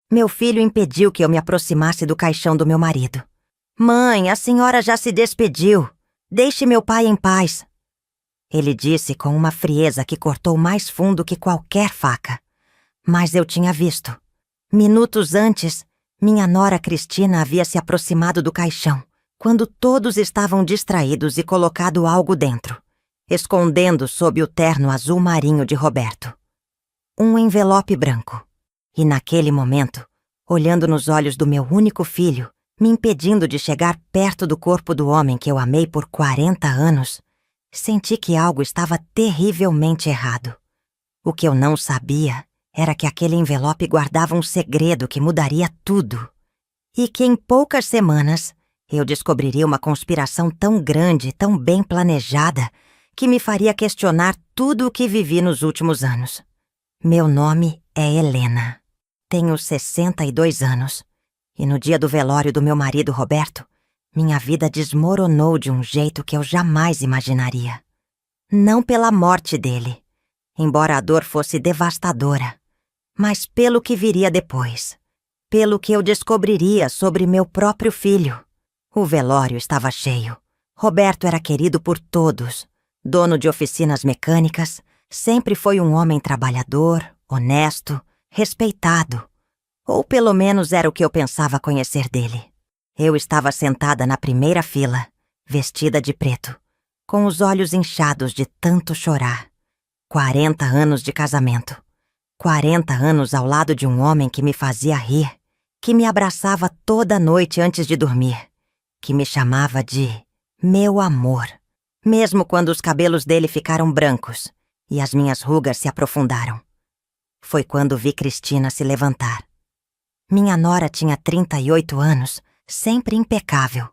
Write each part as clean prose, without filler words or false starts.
Meu filho impediu que eu me aproximasse do caixão do meu marido. Mãe, a senhora já se despediu. Deixe meu pai em paz. Ele disse com uma frieza que cortou mais fundo que qualquer faca. Mas eu tinha visto. Minutos antes, minha nora Cristina havia se aproximado do caixão, quando todos estavam distraídos e colocado algo dentro, escondendo sob o terno azul marinho de Roberto. Um envelope branco. E naquele momento, olhando nos olhos do meu único filho, me impedindo de chegar perto do corpo do homem que eu amei por 40 anos, senti que algo estava terrivelmente errado. O que eu não sabia era que aquele envelope guardava um segredo que mudaria tudo. E que em poucas semanas eu descobriria uma conspiração tão grande, tão bem planejada, que me faria questionar tudo o que vivi nos últimos anos. Meu nome é Helena. Tenho 62 anos. E no dia do velório do meu marido Roberto, minha vida desmoronou de um jeito que eu jamais imaginaria. Não pela morte dele, embora a dor fosse devastadora, mas pelo que viria depois, pelo que eu descobriria sobre meu próprio filho. O velório estava cheio. Roberto era querido por todos. Dono de oficinas mecânicas, sempre foi um homem trabalhador, honesto, respeitado. Ou pelo menos era o que eu pensava conhecer dele. Eu estava sentada na primeira fila, vestida de preto, com os olhos inchados de tanto chorar. 40 anos de casamento. 40 anos ao lado de um homem que me fazia rir, que me abraçava toda noite antes de dormir, que me chamava de meu amor, mesmo quando os cabelos dele ficaram brancos e as minhas rugas se aprofundaram. Foi quando vi Cristina se levantar. Minha nora tinha 38 anos, sempre impecável.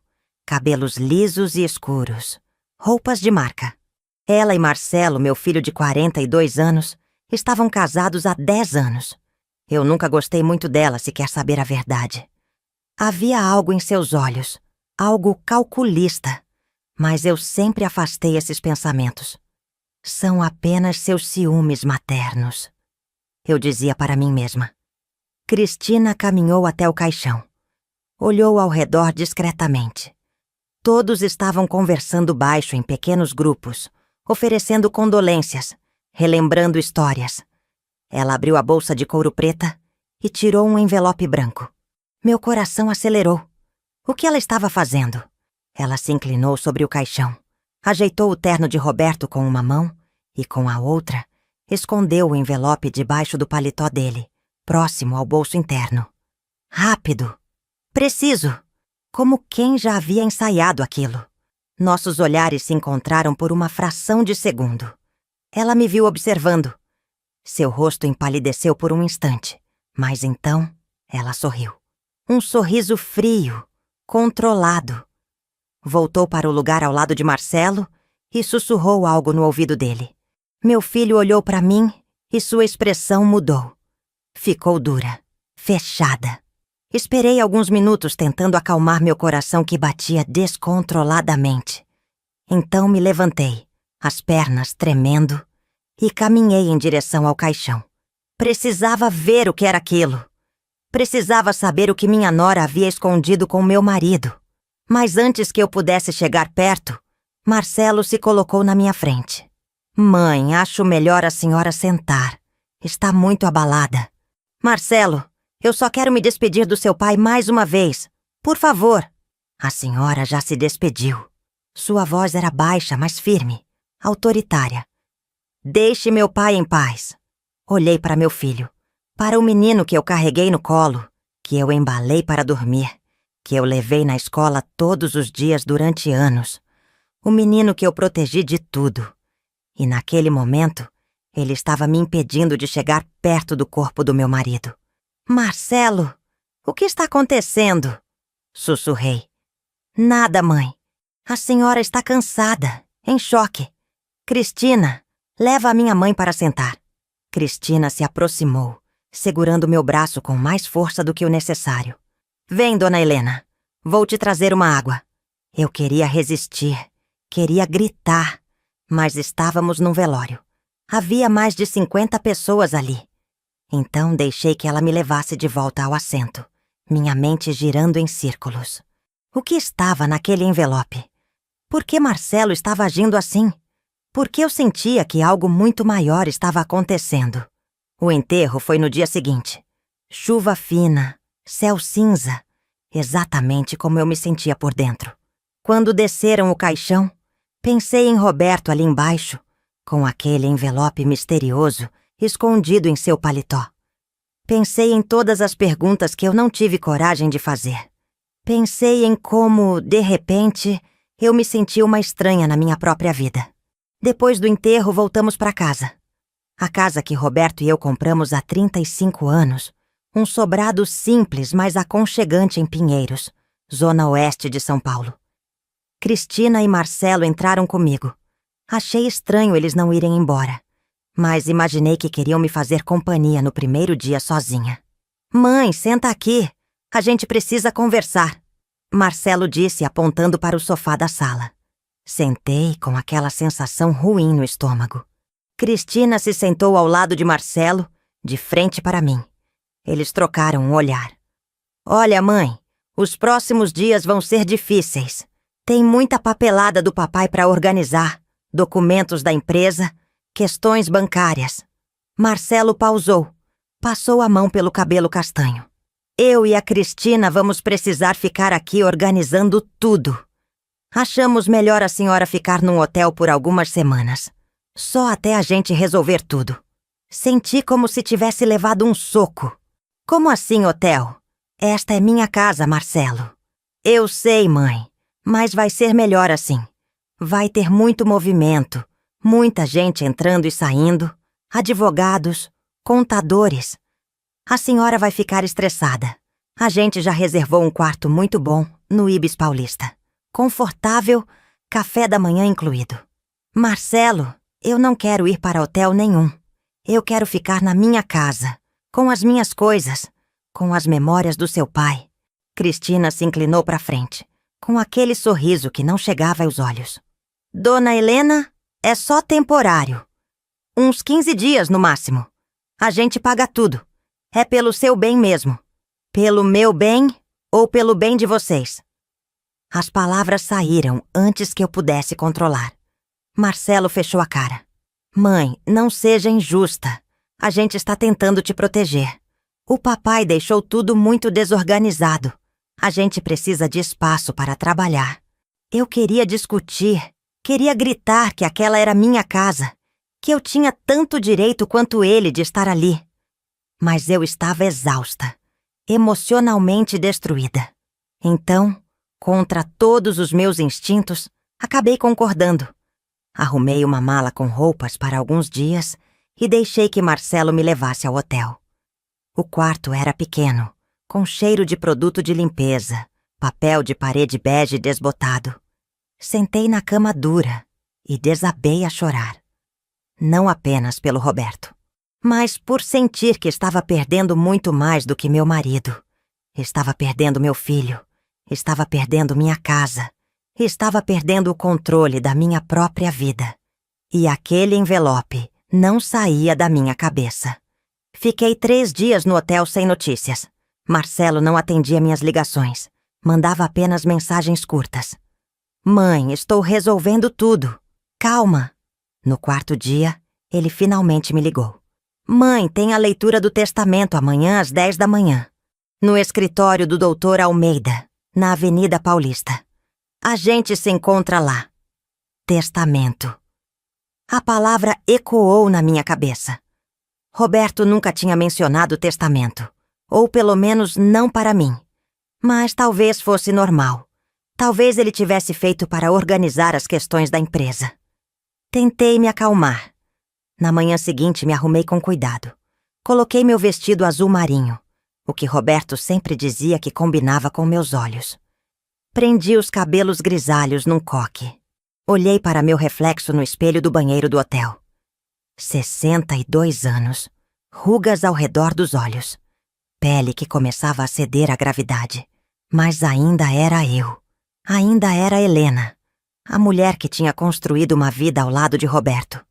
Cabelos lisos e escuros. Roupas de marca. Ela e Marcelo, meu filho de 42 anos, estavam casados há 10 anos. Eu nunca gostei muito dela, se quer saber a verdade. Havia algo em seus olhos, algo calculista, mas eu sempre afastei esses pensamentos. São apenas seus ciúmes maternos. Eu dizia para mim mesma. Cristina caminhou até o caixão. Olhou ao redor discretamente. Todos estavam conversando baixo em pequenos grupos, oferecendo condolências, relembrando histórias. Ela abriu a bolsa de couro preta e tirou um envelope branco. Meu coração acelerou. O que ela estava fazendo? Ela se inclinou sobre o caixão, ajeitou o terno de Roberto com uma mão e, com a outra, escondeu o envelope debaixo do paletó dele, próximo ao bolso interno. Rápido. Preciso. Como quem já havia ensaiado aquilo. Nossos olhares se encontraram por uma fração de segundo. Ela me viu observando. Seu rosto empalideceu por um instante, mas então ela sorriu. Um sorriso frio, controlado. Voltou para o lugar ao lado de Marcelo e sussurrou algo no ouvido dele. Meu filho olhou para mim e sua expressão mudou. Ficou dura, fechada. Esperei alguns minutos tentando acalmar meu coração que batia descontroladamente. Então me levantei, as pernas tremendo, e caminhei em direção ao caixão. Precisava ver o que era aquilo. Precisava saber o que minha nora havia escondido com meu marido. Mas antes que eu pudesse chegar perto, Marcelo se colocou na minha frente. Mãe, acho melhor a senhora sentar. Está muito abalada. Marcelo, eu só quero me despedir do seu pai mais uma vez. Por favor. A senhora já se despediu. Sua voz era baixa, mas firme, autoritária. Deixe meu pai em paz. Olhei para meu filho, para o menino que eu carreguei no colo, que eu embalei para dormir, que eu levei na escola todos os dias durante anos. O menino que eu protegi de tudo. E naquele momento, ele estava me impedindo de chegar perto do corpo do meu marido. Marcelo, o que está acontecendo? Sussurrei. Nada, mãe. A senhora está cansada, em choque. Cristina, leva a minha mãe para sentar. Cristina se aproximou, segurando meu braço com mais força do que o necessário. Vem, dona Helena. Vou te trazer uma água. Eu queria resistir, queria gritar, mas estávamos num velório. Havia mais de 50 pessoas ali. Então deixei que ela me levasse de volta ao assento, minha mente girando em círculos. O que estava naquele envelope? Por que Marcelo estava agindo assim? Por que eu sentia que algo muito maior estava acontecendo? O enterro foi no dia seguinte. Chuva fina, céu cinza, exatamente como eu me sentia por dentro. Quando desceram o caixão, pensei em Roberto ali embaixo, com aquele envelope misterioso escondido em seu paletó. Pensei em todas as perguntas que eu não tive coragem de fazer. Pensei em como, de repente, eu me senti uma estranha na minha própria vida. Depois do enterro, voltamos para casa. A casa que Roberto e eu compramos há 35 anos, um sobrado simples, mas aconchegante em Pinheiros, zona oeste de São Paulo. Cristina e Marcelo entraram comigo. Achei estranho eles não irem embora, mas imaginei que queriam me fazer companhia no primeiro dia sozinha. "Mãe, senta aqui. A gente precisa conversar", Marcelo disse apontando para o sofá da sala. Sentei com aquela sensação ruim no estômago. Cristina se sentou ao lado de Marcelo, de frente para mim. Eles trocaram um olhar. "Olha, mãe, os próximos dias vão ser difíceis. Tem muita papelada do papai para organizar, documentos da empresa, questões bancárias." Marcelo pausou, passou a mão pelo cabelo castanho. "Eu e a Cristina vamos precisar ficar aqui organizando tudo. Achamos melhor a senhora ficar num hotel por algumas semanas. Só até a gente resolver tudo." Senti como se tivesse levado um soco. "Como assim, hotel? Esta é minha casa, Marcelo." "Eu sei, mãe, mas vai ser melhor assim. Vai ter muito movimento, muita gente entrando e saindo, advogados, contadores. A senhora vai ficar estressada. A gente já reservou um quarto muito bom no Ibis Paulista. Confortável, café da manhã incluído." "Marcelo, eu não quero ir para hotel nenhum. Eu quero ficar na minha casa, com as minhas coisas, com as memórias do seu pai." Cristina se inclinou para frente, com aquele sorriso que não chegava aos olhos. "Dona Helena, é só temporário. Uns 15 dias no máximo. A gente paga tudo. É pelo seu bem mesmo. Pelo meu bem ou pelo bem de vocês." As palavras saíram antes que eu pudesse controlar. Marcelo fechou a cara. "Mãe, não seja injusta. A gente está tentando te proteger. O papai deixou tudo muito desorganizado. A gente precisa de espaço para trabalhar. Eu queria discutir, queria gritar que aquela era minha casa, que eu tinha tanto direito quanto ele de estar ali. Mas eu estava exausta, emocionalmente destruída. Então, contra todos os meus instintos, acabei concordando. Arrumei uma mala com roupas para alguns dias e deixei que Marcelo me levasse ao hotel. O quarto era pequeno, com cheiro de produto de limpeza, papel de parede bege desbotado. Sentei na cama dura e desabei a chorar. Não apenas pelo Roberto, mas por sentir que estava perdendo muito mais do que meu marido. Estava perdendo meu filho, estava perdendo minha casa, estava perdendo o controle da minha própria vida. E aquele envelope não saía da minha cabeça. Fiquei 3 dias no hotel sem notícias. Marcelo não atendia minhas ligações, mandava apenas mensagens curtas. "Mãe, estou resolvendo tudo. Calma." No 4º dia, ele finalmente me ligou. "Mãe, tem a leitura do testamento amanhã às 10 da manhã, no escritório do Dr. Almeida, na Avenida Paulista. A gente se encontra lá." Testamento. A palavra ecoou na minha cabeça. Roberto nunca tinha mencionado testamento, ou pelo menos não para mim. Mas talvez fosse normal. Talvez ele tivesse feito para organizar as questões da empresa. Tentei me acalmar. Na manhã seguinte me arrumei com cuidado. Coloquei meu vestido azul marinho, o que Roberto sempre dizia que combinava com meus olhos. Prendi os cabelos grisalhos num coque. Olhei para meu reflexo no espelho do banheiro do hotel. 62 anos, rugas ao redor dos olhos, pele que começava a ceder à gravidade. Mas ainda era eu. Ainda era Helena, a mulher que tinha construído uma vida ao lado de Roberto.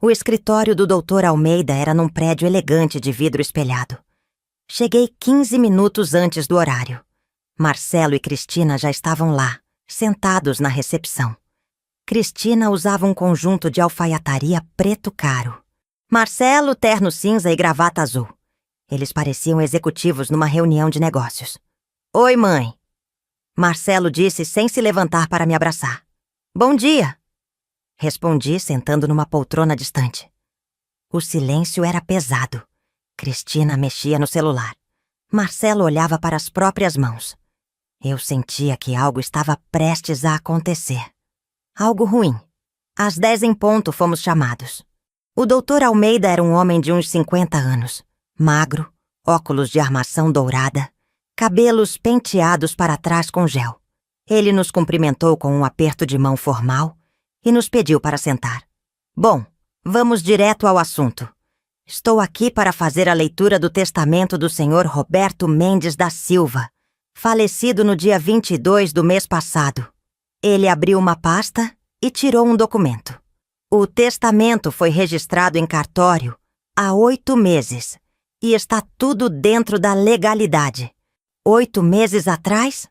O escritório do Dr. Almeida era num prédio elegante de vidro espelhado. Cheguei 15 minutos antes do horário. Marcelo e Cristina já estavam lá, sentados na recepção. Cristina usava um conjunto de alfaiataria preto caro. Marcelo, terno cinza e gravata azul. Eles pareciam executivos numa reunião de negócios. Oi, mãe. Marcelo disse sem se levantar para me abraçar. Bom dia. Respondi sentando numa poltrona distante. O silêncio era pesado. Cristina mexia no celular. Marcelo olhava para as próprias mãos. Eu sentia que algo estava prestes a acontecer. Algo ruim. Às 10 em ponto fomos chamados. O Dr. Almeida era um homem de uns 50 anos. Magro, óculos de armação dourada, cabelos penteados para trás com gel. Ele nos cumprimentou com um aperto de mão formal e nos pediu para sentar. Bom, vamos direto ao assunto. Estou aqui para fazer a leitura do testamento do Sr. Roberto Mendes da Silva, falecido no dia 22 do mês passado. Ele abriu uma pasta e tirou um documento. O testamento foi registrado em cartório há 8 meses e está tudo dentro da legalidade. 8 meses atrás,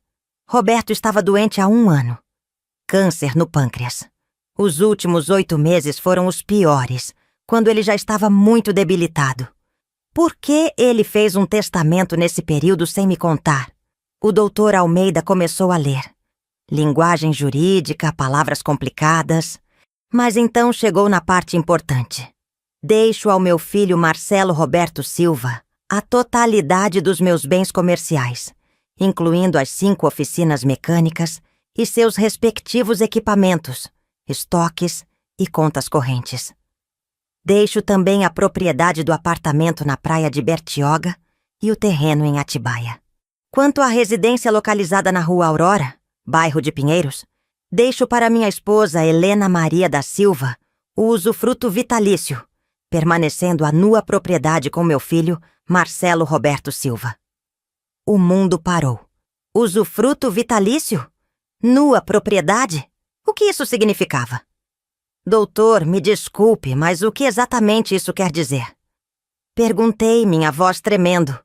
Roberto estava doente há 1 ano. Câncer no pâncreas. Os últimos 8 meses foram os piores, quando ele já estava muito debilitado. Por que ele fez um testamento nesse período sem me contar? O Dr. Almeida começou a ler. Linguagem jurídica, palavras complicadas. Mas então chegou na parte importante. Deixo ao meu filho Marcelo Roberto Silva a totalidade dos meus bens comerciais, incluindo as 5 oficinas mecânicas e seus respectivos equipamentos, estoques e contas correntes. Deixo também a propriedade do apartamento na praia de Bertioga e o terreno em Atibaia. Quanto à residência localizada na Rua Aurora, bairro de Pinheiros, deixo para minha esposa Helena Maria da Silva o usufruto vitalício, permanecendo a nua propriedade com meu filho Marcelo Roberto Silva. O mundo parou. Usufruto vitalício? Nua propriedade? O que isso significava? Doutor, me desculpe, mas o que exatamente isso quer dizer? Perguntei, minha voz tremendo.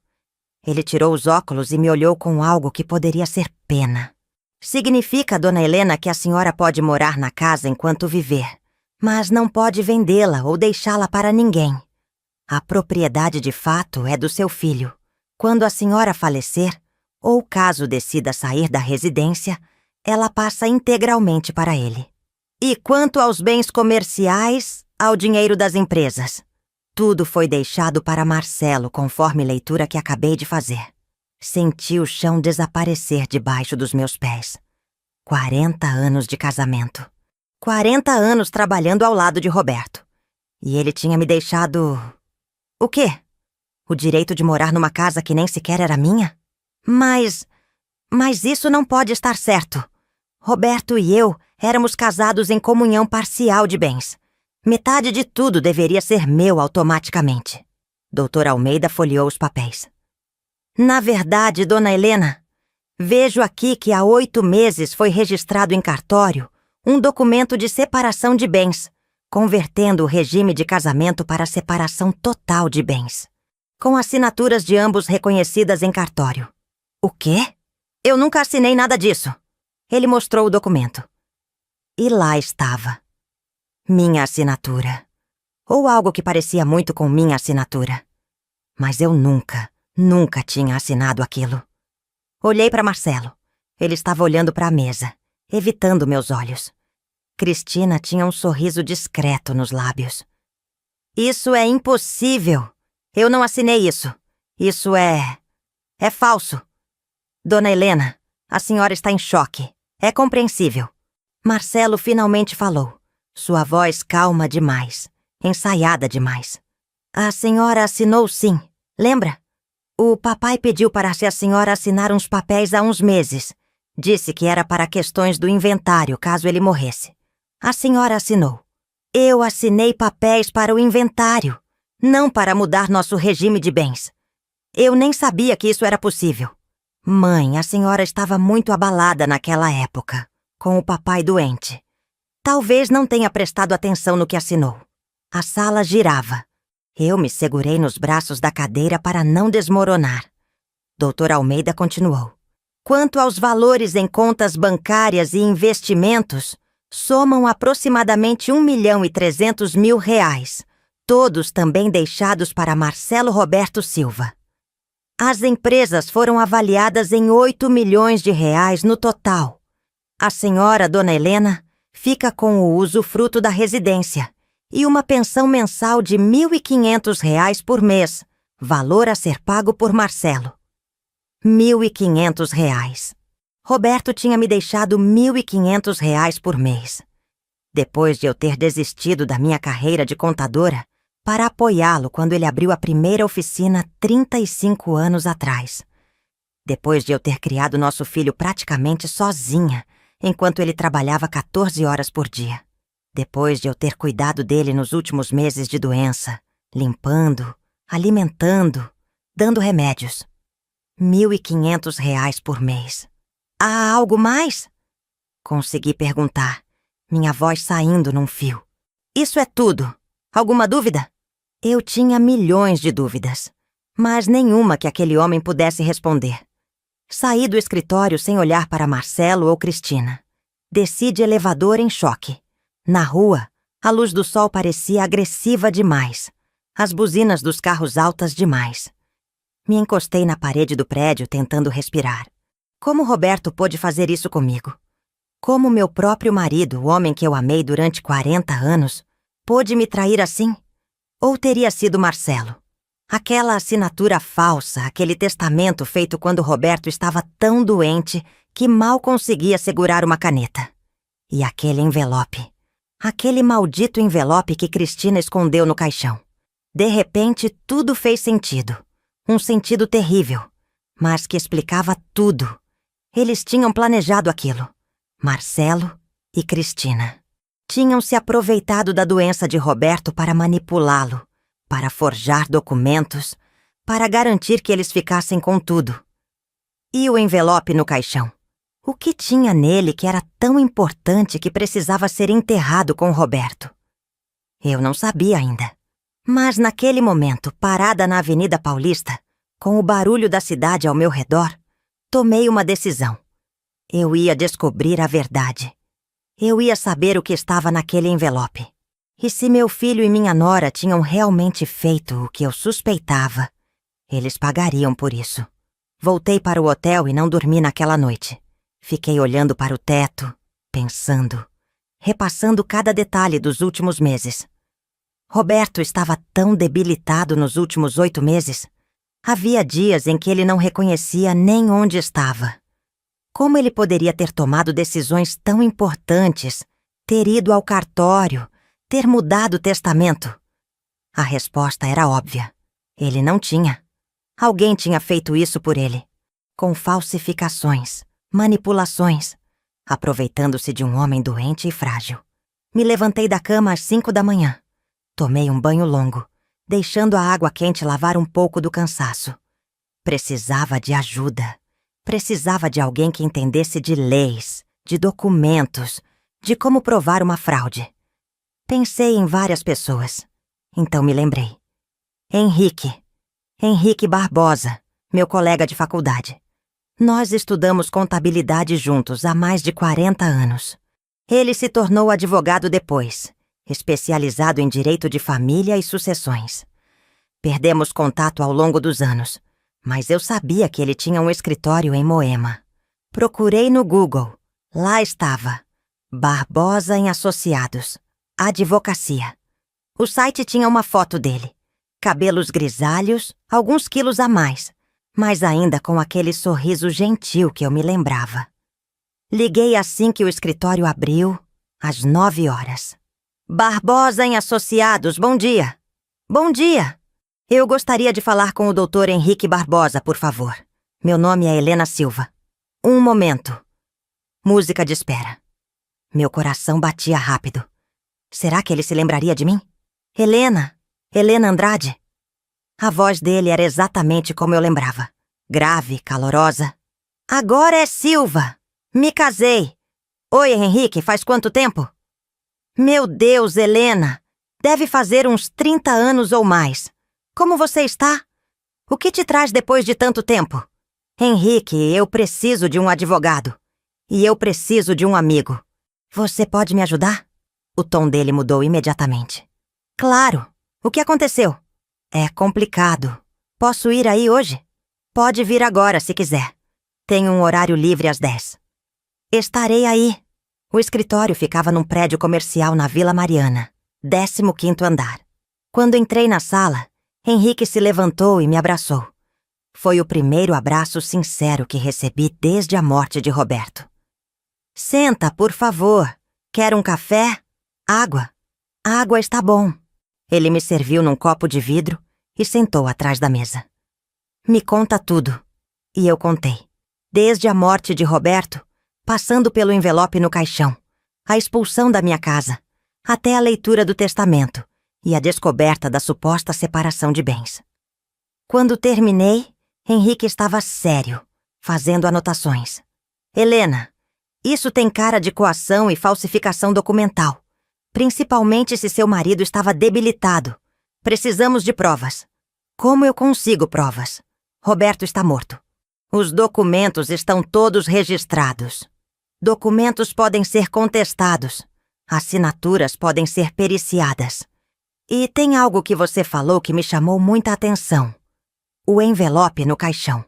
Ele tirou os óculos e me olhou com algo que poderia ser pena. Significa, dona Helena, que a senhora pode morar na casa enquanto viver, mas não pode vendê-la ou deixá-la para ninguém. A propriedade de fato é do seu filho. Quando a senhora falecer, ou caso decida sair da residência, ela passa integralmente para ele. E quanto aos bens comerciais, ao dinheiro das empresas? Tudo foi deixado para Marcelo, conforme leitura que acabei de fazer. Senti o chão desaparecer debaixo dos meus pés. 40 anos de casamento. 40 anos trabalhando ao lado de Roberto. E ele tinha me deixado... O quê? O direito de morar numa casa que nem sequer era minha? Mas isso não pode estar certo. Roberto e eu éramos casados em comunhão parcial de bens. Metade de tudo deveria ser meu automaticamente. Dr. Almeida folheou os papéis. Na verdade, dona Helena, vejo aqui que há 8 meses foi registrado em cartório um documento de separação de bens, convertendo o regime de casamento para separação total de bens, com assinaturas de ambos reconhecidas em cartório. O quê? Eu nunca assinei nada disso. Ele mostrou o documento. E lá estava. Minha assinatura. Ou algo que parecia muito com minha assinatura. Mas eu nunca tinha assinado aquilo. Olhei para Marcelo. Ele estava olhando para a mesa, evitando meus olhos. Cristina tinha um sorriso discreto nos lábios. Isso é impossível. Eu não assinei isso. Isso é falso. Dona Helena, a senhora está em choque. É compreensível. Marcelo finalmente falou. Sua voz calma demais, ensaiada demais. A senhora assinou sim, lembra? O papai pediu para a senhora assinar uns papéis há uns meses. Disse que era para questões do inventário, caso ele morresse. A senhora assinou. Eu assinei papéis para o inventário, não para mudar nosso regime de bens. Eu nem sabia que isso era possível. Mãe, a senhora estava muito abalada naquela época, com o papai doente. Talvez não tenha prestado atenção no que assinou. A sala girava. Eu me segurei nos braços da cadeira para não desmoronar. Dr. Almeida continuou. Quanto aos valores em contas bancárias e investimentos, somam aproximadamente R$ 1.300.000, todos também deixados para Marcelo Roberto Silva. As empresas foram avaliadas em R$ 8 milhões no total. A senhora, Dona Helena, fica com o usufruto da residência e uma pensão mensal de R$ 1.500 por mês, valor a ser pago por Marcelo. R$ 1.500. Roberto tinha me deixado R$ 1.500 por mês. Depois de eu ter desistido da minha carreira de contadora para apoiá-lo quando ele abriu a primeira oficina 35 anos atrás. Depois de eu ter criado nosso filho praticamente sozinha, enquanto ele trabalhava 14 horas por dia. Depois de eu ter cuidado dele nos últimos meses de doença, limpando, alimentando, dando remédios. R$ 1.500 por mês. Há algo mais? Consegui perguntar, minha voz saindo num fio. Isso é tudo. Alguma dúvida? Eu tinha milhões de dúvidas, mas nenhuma que aquele homem pudesse responder. Saí do escritório sem olhar para Marcelo ou Cristina. Desci de elevador em choque. Na rua, a luz do sol parecia agressiva demais. As buzinas dos carros altas demais. Me encostei na parede do prédio tentando respirar. Como Roberto pôde fazer isso comigo? Como meu próprio marido, o homem que eu amei durante 40 anos, pôde me trair assim? Ou teria sido Marcelo? Aquela assinatura falsa, aquele testamento feito quando Roberto estava tão doente que mal conseguia segurar uma caneta. E aquele envelope. Aquele maldito envelope que Cristina escondeu no caixão. De repente, tudo fez sentido. Um sentido terrível, mas que explicava tudo. Eles tinham planejado aquilo. Marcelo e Cristina. Tinham se aproveitado da doença de Roberto para manipulá-lo, para forjar documentos, para garantir que eles ficassem com tudo. E o envelope no caixão? O que tinha nele que era tão importante que precisava ser enterrado com Roberto? Eu não sabia ainda. Mas naquele momento, parada na Avenida Paulista, com o barulho da cidade ao meu redor, tomei uma decisão. Eu ia descobrir a verdade. Eu ia saber o que estava naquele envelope. E se meu filho e minha nora tinham realmente feito o que eu suspeitava, eles pagariam por isso. Voltei para o hotel e não dormi naquela noite. Fiquei olhando para o teto, pensando, repassando cada detalhe dos últimos meses. Roberto estava tão debilitado nos últimos 8 meses. Havia dias em que ele não reconhecia nem onde estava. Como ele poderia ter tomado decisões tão importantes, ter ido ao cartório, ter mudado o testamento? A resposta era óbvia. Ele não tinha. Alguém tinha feito isso por ele, com falsificações, manipulações, aproveitando-se de um homem doente e frágil. Me levantei da cama às 5 da manhã. Tomei um banho longo, deixando a água quente lavar um pouco do cansaço. Precisava de ajuda. Precisava de alguém que entendesse de leis, de documentos, de como provar uma fraude. Pensei em várias pessoas. Então me lembrei. Henrique Barbosa, meu colega de faculdade. Nós estudamos contabilidade juntos há mais de 40 anos. Ele se tornou advogado depois, especializado em direito de família e sucessões. Perdemos contato ao longo dos anos, mas eu sabia que ele tinha um escritório em Moema. Procurei no Google. Lá estava. Barbosa em Associados. Advocacia. O site tinha uma foto dele. Cabelos grisalhos, alguns quilos a mais, mas ainda com aquele sorriso gentil que eu me lembrava. Liguei assim que o escritório abriu, às 9 horas. Barbosa em Associados, bom dia. Bom dia. Eu gostaria de falar com o Dr. Henrique Barbosa, por favor. Meu nome é Helena Silva. Um momento. Música de espera. Meu coração batia rápido. Será que ele se lembraria de mim? Helena Andrade. A voz dele era exatamente como eu lembrava. Grave, calorosa. Agora é Silva. Me casei. Oi, Henrique, faz quanto tempo? Meu Deus, Helena. Deve fazer uns 30 anos ou mais. Como você está? O que te traz depois de tanto tempo? Henrique, eu preciso de um advogado. E eu preciso de um amigo. Você pode me ajudar? O tom dele mudou imediatamente. Claro. O que aconteceu? É complicado. Posso ir aí hoje? Pode vir agora, se quiser. Tenho um horário livre às 10. Estarei aí. O escritório ficava num prédio comercial na Vila Mariana, 15º andar. Quando entrei na sala, Henrique se levantou e me abraçou. Foi o primeiro abraço sincero que recebi desde a morte de Roberto. Senta, por favor. Quer um café? Água? Água está bom. Ele me serviu num copo de vidro e sentou atrás da mesa. Me conta tudo. E eu contei. Desde a morte de Roberto, passando pelo envelope no caixão, a expulsão da minha casa, até a leitura do testamento e a descoberta da suposta separação de bens. Quando terminei, Henrique estava sério, fazendo anotações. Helena, isso tem cara de coação e falsificação documental, principalmente se seu marido estava debilitado. Precisamos de provas. Como eu consigo provas? Roberto está morto. Os documentos estão todos registrados. Documentos podem ser contestados. Assinaturas podem ser periciadas. E tem algo que você falou que me chamou muita atenção. O envelope no caixão.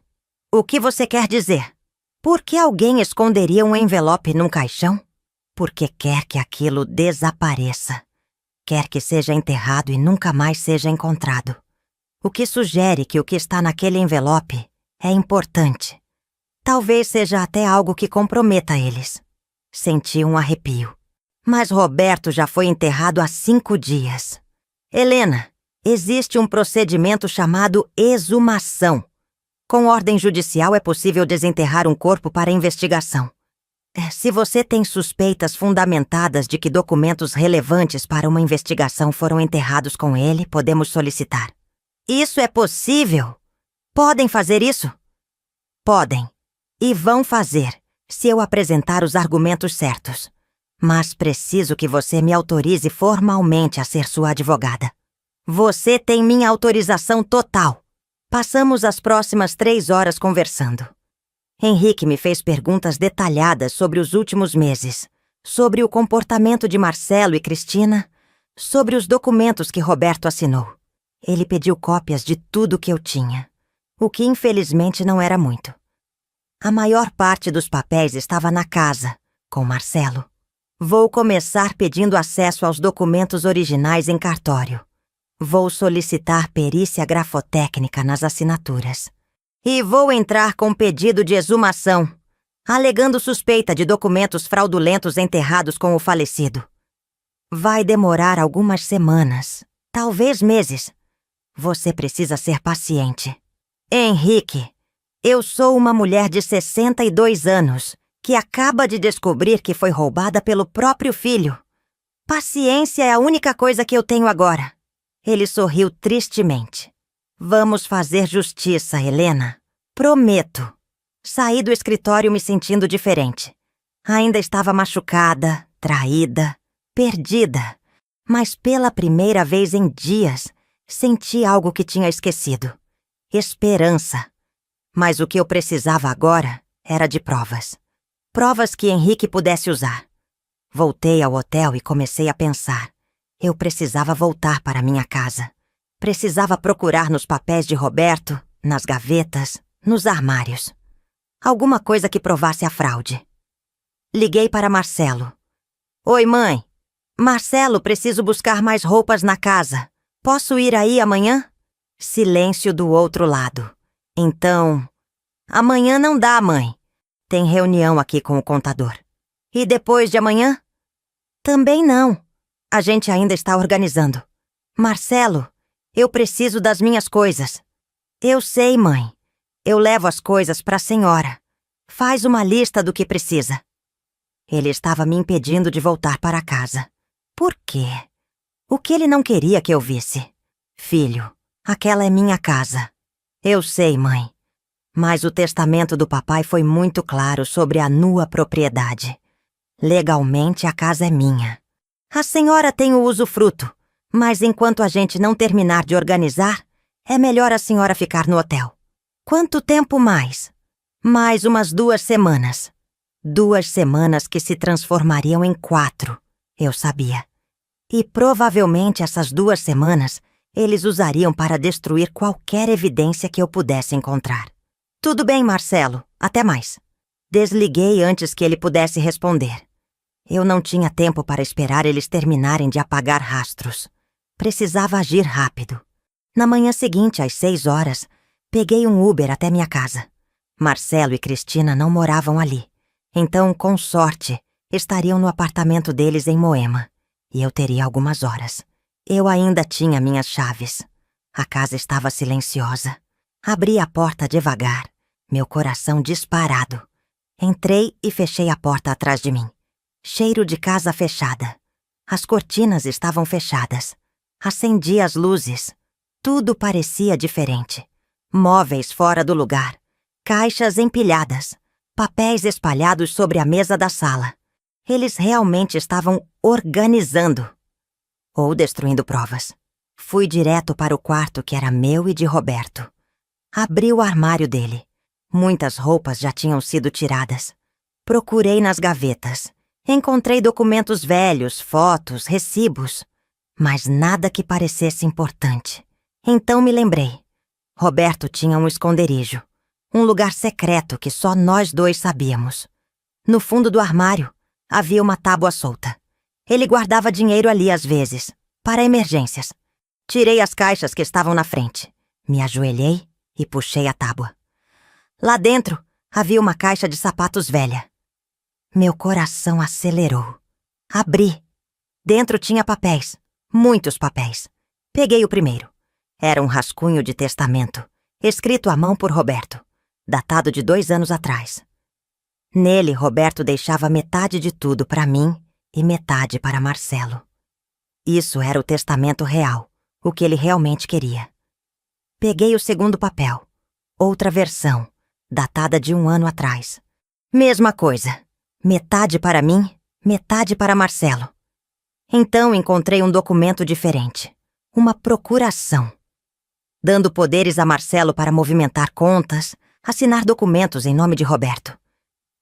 O que você quer dizer? Por que alguém esconderia um envelope num caixão? Porque quer que aquilo desapareça. Quer que seja enterrado e nunca mais seja encontrado. O que sugere que o que está naquele envelope é importante. Talvez seja até algo que comprometa eles. Senti um arrepio. Mas Roberto já foi enterrado há 5 dias. Helena, existe um procedimento chamado exumação. Com ordem judicial é possível desenterrar um corpo para investigação. Se você tem suspeitas fundamentadas de que documentos relevantes para uma investigação foram enterrados com ele, podemos solicitar. Isso é possível? Podem fazer isso? Podem. E vão fazer, se eu apresentar os argumentos certos. Mas preciso que você me autorize formalmente a ser sua advogada. Você tem minha autorização total. Passamos as próximas 3 horas conversando. Henrique me fez perguntas detalhadas sobre os últimos meses, sobre o comportamento de Marcelo e Cristina, sobre os documentos que Roberto assinou. Ele pediu cópias de tudo que eu tinha, o que infelizmente não era muito. A maior parte dos papéis estava na casa, com Marcelo. Vou começar pedindo acesso aos documentos originais em cartório. Vou solicitar perícia grafotécnica nas assinaturas. E vou entrar com pedido de exumação, alegando suspeita de documentos fraudulentos enterrados com o falecido. Vai demorar algumas semanas, talvez meses. Você precisa ser paciente. Henrique, eu sou uma mulher de 62 anos que acaba de descobrir que foi roubada pelo próprio filho. Paciência é a única coisa que eu tenho agora. Ele sorriu tristemente. Vamos fazer justiça, Helena. Prometo. Saí do escritório me sentindo diferente. Ainda estava machucada, traída, perdida. Mas pela primeira vez em dias, senti algo que tinha esquecido. Esperança. Mas o que eu precisava agora era de provas. Provas que Henrique pudesse usar. Voltei ao hotel e comecei a pensar. Eu precisava voltar para minha casa. Precisava procurar nos papéis de Roberto, nas gavetas, nos armários. Alguma coisa que provasse a fraude. Liguei para Marcelo. Oi, mãe. Marcelo, preciso buscar mais roupas na casa. Posso ir aí amanhã? Silêncio do outro lado. Então, amanhã não dá, mãe. Tem reunião aqui com o contador. E depois de amanhã? Também não. A gente ainda está organizando. Marcelo, eu preciso das minhas coisas. Eu sei, mãe. Eu levo as coisas para a senhora. Faz uma lista do que precisa. Ele estava me impedindo de voltar para casa. Por quê? O que ele não queria que eu visse? Filho, aquela é minha casa. Eu sei, mãe. Mas o testamento do papai foi muito claro sobre a nua propriedade. Legalmente, a casa é minha. A senhora tem o usufruto, Mas enquanto a gente não terminar de organizar, é melhor a senhora ficar no hotel. Quanto tempo mais? Mais umas 2 semanas. 2 semanas que se transformariam em 4, eu sabia. E provavelmente essas 2 semanas eles usariam para destruir qualquer evidência que eu pudesse encontrar. Tudo bem, Marcelo. Até mais. Desliguei antes que ele pudesse responder. Eu não tinha tempo para esperar eles terminarem de apagar rastros. Precisava agir rápido. Na manhã seguinte, às 6 horas, peguei um Uber até minha casa. Marcelo e Cristina não moravam ali. Então, com sorte, estariam no apartamento deles em Moema. E eu teria algumas horas. Eu ainda tinha minhas chaves. A casa estava silenciosa. Abri a porta devagar, meu coração disparado. Entrei e fechei a porta atrás de mim. Cheiro de casa fechada. As cortinas estavam fechadas. Acendi as luzes. Tudo parecia diferente. Móveis fora do lugar. Caixas empilhadas. Papéis espalhados sobre a mesa da sala. Eles realmente estavam organizando. Ou destruindo provas. Fui direto para o quarto que era meu e de Roberto. Abri o armário dele. Muitas roupas já tinham sido tiradas. Procurei nas gavetas. Encontrei documentos velhos, fotos, recibos. Mas nada que parecesse importante. Então me lembrei. Roberto tinha um esconderijo. Um lugar secreto que só nós 2 sabíamos. No fundo do armário, havia uma tábua solta. Ele guardava dinheiro ali às vezes, para emergências. Tirei as caixas que estavam na frente. Me ajoelhei e puxei a tábua. Lá dentro, havia uma caixa de sapatos velha. Meu coração acelerou. Abri. Dentro tinha papéis. Muitos papéis. Peguei o primeiro. Era um rascunho de testamento, escrito à mão por Roberto, datado de 2 anos atrás. Nele, Roberto deixava metade de tudo para mim e metade para Marcelo. Isso era o testamento real, o que ele realmente queria. Peguei o segundo papel, outra versão, datada de 1 ano atrás. Mesma coisa, metade para mim, metade para Marcelo. Então encontrei um documento diferente, uma procuração, dando poderes a Marcelo para movimentar contas, assinar documentos em nome de Roberto.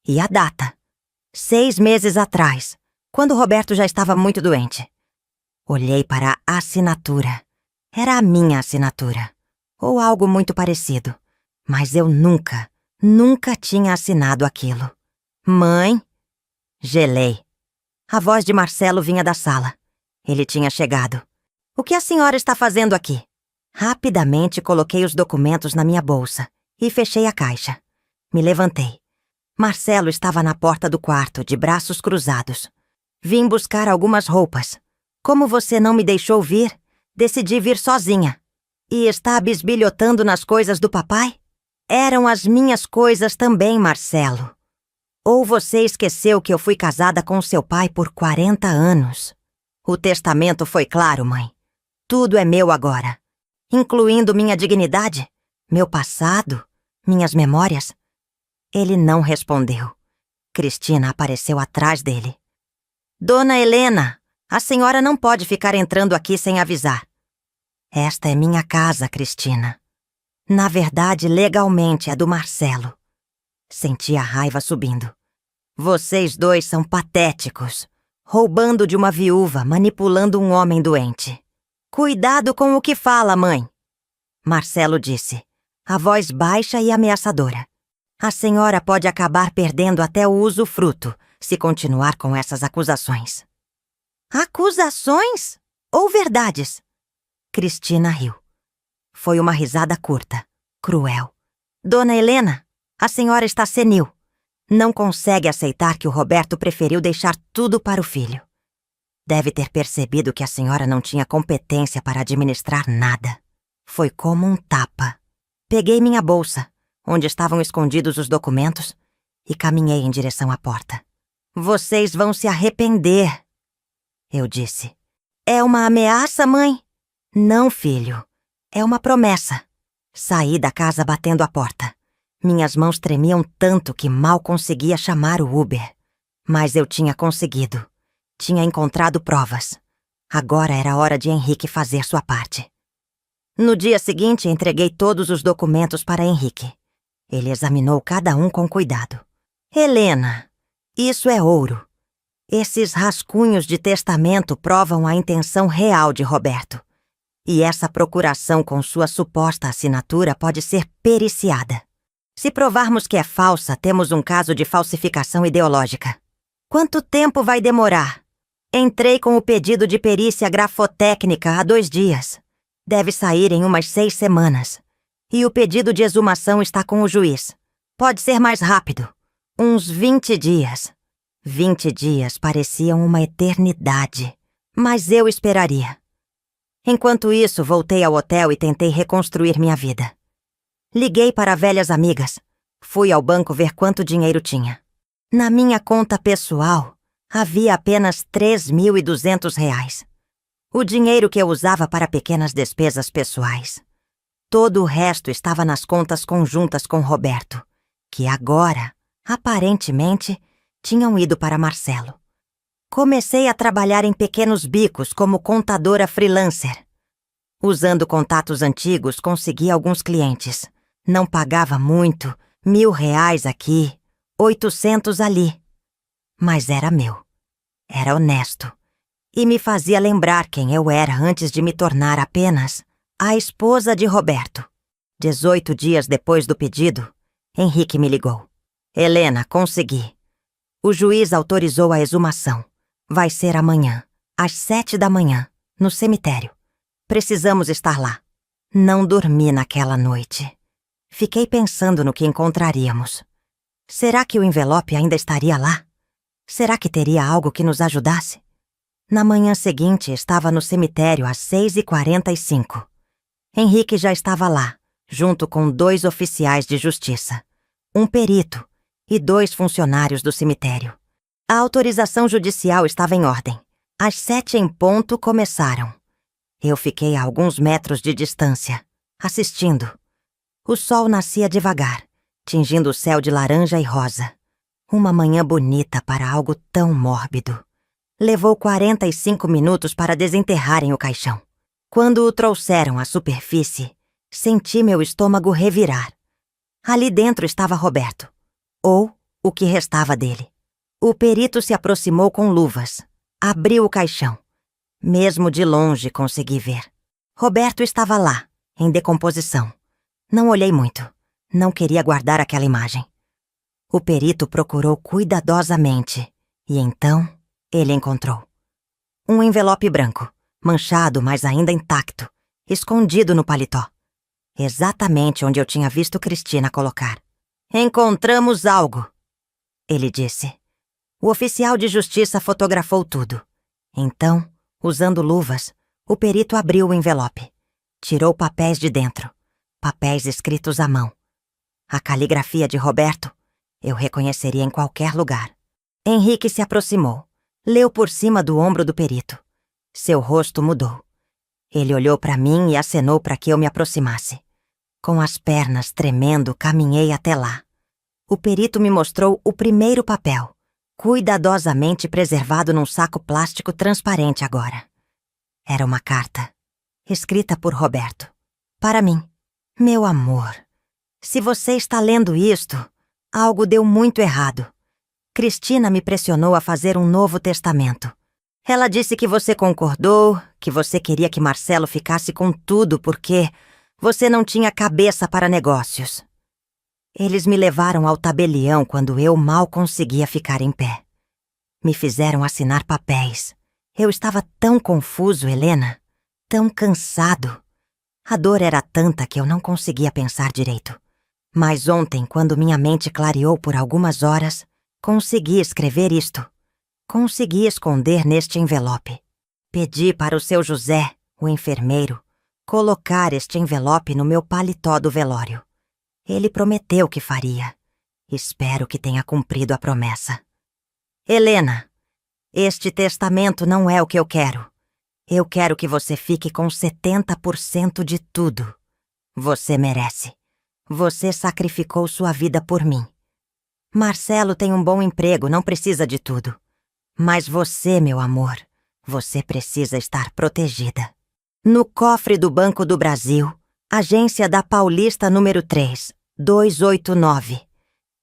E a data, 6 meses atrás, quando Roberto já estava muito doente. Olhei para a assinatura. Era a minha assinatura, ou algo muito parecido, mas eu nunca tinha assinado aquilo. Mãe? Gelei. A voz de Marcelo vinha da sala. Ele tinha chegado. O que a senhora está fazendo aqui? Rapidamente coloquei os documentos na minha bolsa e fechei a caixa. Me levantei. Marcelo estava na porta do quarto, de braços cruzados. Vim buscar algumas roupas. Como você não me deixou vir, decidi vir sozinha. E está bisbilhotando nas coisas do papai? Eram as minhas coisas também, Marcelo. Ou você esqueceu que eu fui casada com seu pai por 40 anos? O testamento foi claro, mãe. Tudo é meu agora. Incluindo minha dignidade, meu passado, minhas memórias. Ele não respondeu. Cristina apareceu atrás dele. Dona Helena, a senhora não pode ficar entrando aqui sem avisar. Esta é minha casa, Cristina. Na verdade, legalmente é do Marcelo. Senti a raiva subindo. Vocês 2 são patéticos. Roubando de uma viúva, manipulando um homem doente. Cuidado com o que fala, mãe. Marcelo disse, a voz baixa e ameaçadora. A senhora pode acabar perdendo até o usufruto se continuar com essas acusações. Acusações? Ou verdades? Cristina riu. Foi uma risada curta, cruel. Dona Helena, a senhora está senil. Não consegue aceitar que o Roberto preferiu deixar tudo para o filho. Deve ter percebido que a senhora não tinha competência para administrar nada. Foi como um tapa. Peguei minha bolsa, onde estavam escondidos os documentos, e caminhei em direção à porta. Vocês vão se arrepender, eu disse. É uma ameaça, mãe? Não, filho. É uma promessa. Saí da casa batendo a porta. Minhas mãos tremiam tanto que mal conseguia chamar o Uber. Mas eu tinha conseguido. Tinha encontrado provas. Agora era hora de Henrique fazer sua parte. No dia seguinte, entreguei todos os documentos para Henrique. Ele examinou cada um com cuidado. Helena, isso é ouro. Esses rascunhos de testamento provam a intenção real de Roberto. E essa procuração com sua suposta assinatura pode ser periciada. Se provarmos que é falsa, temos um caso de falsificação ideológica. Quanto tempo vai demorar? Entrei com o pedido de perícia grafotécnica há 2 dias. Deve sair em umas 6 semanas. E o pedido de exumação está com o juiz. Pode ser mais rápido. Uns 20 dias. 20 dias pareciam uma eternidade. Mas eu esperaria. Enquanto isso, voltei ao hotel e tentei reconstruir minha vida. Liguei para velhas amigas. Fui ao banco ver quanto dinheiro tinha. Na minha conta pessoal, havia apenas R$ 3.200. O dinheiro que eu usava para pequenas despesas pessoais. Todo o resto estava nas contas conjuntas com Roberto, que agora, aparentemente, tinham ido para Marcelo. Comecei a trabalhar em pequenos bicos como contadora freelancer. Usando contatos antigos, consegui alguns clientes. Não pagava muito, R$ 1.000 aqui, 800 ali. Mas era meu. Era honesto. E me fazia lembrar quem eu era antes de me tornar apenas a esposa de Roberto. 18 dias depois do pedido, Henrique me ligou. Helena, consegui. O juiz autorizou a exumação. Vai ser amanhã, às 7 da manhã, no cemitério. Precisamos estar lá. Não dormi naquela noite. Fiquei pensando no que encontraríamos. Será que o envelope ainda estaria lá? Será que teria algo que nos ajudasse? Na manhã seguinte, estava no cemitério às 6h45. Henrique já estava lá, junto com 2 oficiais de justiça, um perito e 2 funcionários do cemitério. A autorização judicial estava em ordem. Às 7 em ponto começaram. Eu fiquei a alguns metros de distância, assistindo. O sol nascia devagar, tingindo o céu de laranja e rosa. Uma manhã bonita para algo tão mórbido. Levou 45 minutos para desenterrarem o caixão. Quando o trouxeram à superfície, senti meu estômago revirar. Ali dentro estava Roberto, ou o que restava dele. O perito se aproximou com luvas, abriu o caixão. Mesmo de longe consegui ver. Roberto estava lá, em decomposição. Não olhei muito. Não queria guardar aquela imagem. O perito procurou cuidadosamente e então ele encontrou um envelope branco, manchado, mas ainda intacto, escondido no paletó. Exatamente onde eu tinha visto Cristina colocar. Encontramos algo, ele disse. O oficial de justiça fotografou tudo. Então, usando luvas, o perito abriu o envelope. Tirou papéis de dentro. Papéis escritos à mão. A caligrafia de Roberto eu reconheceria em qualquer lugar. Henrique se aproximou. Leu por cima do ombro do perito. Seu rosto mudou. Ele olhou para mim e acenou para que eu me aproximasse. Com as pernas tremendo, caminhei até lá. O perito me mostrou o primeiro papel, cuidadosamente preservado num saco plástico transparente agora. Era uma carta, escrita por Roberto. Para mim. Meu amor, se você está lendo isto, algo deu muito errado. Cristina me pressionou a fazer um novo testamento. Ela disse que você concordou, que você queria que Marcelo ficasse com tudo porque você não tinha cabeça para negócios. Eles me levaram ao tabelião quando eu mal conseguia ficar em pé. Me fizeram assinar papéis. Eu estava tão confuso, Helena, tão cansado. A dor era tanta que eu não conseguia pensar direito. Mas ontem, quando minha mente clareou por algumas horas, consegui escrever isto. Consegui esconder neste envelope. Pedi para o seu José, o enfermeiro, colocar este envelope no meu paletó do velório. Ele prometeu que faria. Espero que tenha cumprido a promessa. Helena, este testamento não é o que eu quero. Eu quero que você fique com 70% de tudo. Você merece. Você sacrificou sua vida por mim. Marcelo tem um bom emprego, não precisa de tudo. Mas você, meu amor, Você precisa estar protegida. No cofre do Banco do Brasil, agência da Paulista número 3, 289.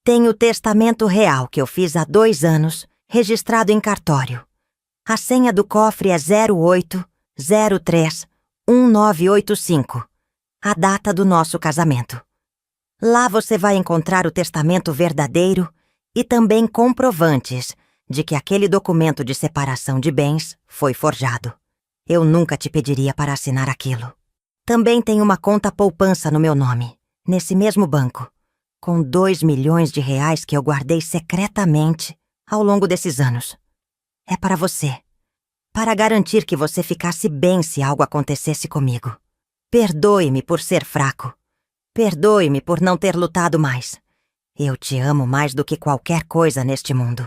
Tem o testamento real que eu fiz há 2 anos, registrado em cartório. A senha do cofre é 08031985, a data do nosso casamento. Lá você vai encontrar o testamento verdadeiro e também comprovantes de que aquele documento de separação de bens foi forjado. Eu nunca te pediria para assinar aquilo. Também tem uma conta poupança no meu nome, nesse mesmo banco, com 2 milhões de reais que eu guardei secretamente ao longo desses anos. É para você, para garantir que você ficasse bem se algo acontecesse comigo. Perdoe-me por ser fraco. Perdoe-me por não ter lutado mais. Eu te amo mais do que qualquer coisa neste mundo.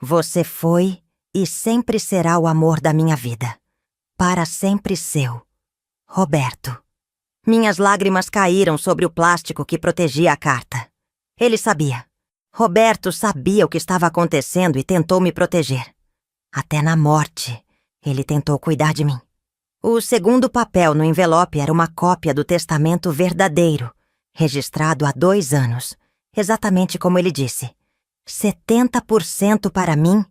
Você foi e sempre será o amor da minha vida. Para sempre seu. Roberto. Minhas lágrimas caíram sobre o plástico que protegia a carta. Ele sabia. Roberto sabia o que estava acontecendo e tentou me proteger. Até na morte, ele tentou cuidar de mim. O segundo papel no envelope era uma cópia do testamento verdadeiro, registrado há 2 anos, exatamente como ele disse. 70% para mim,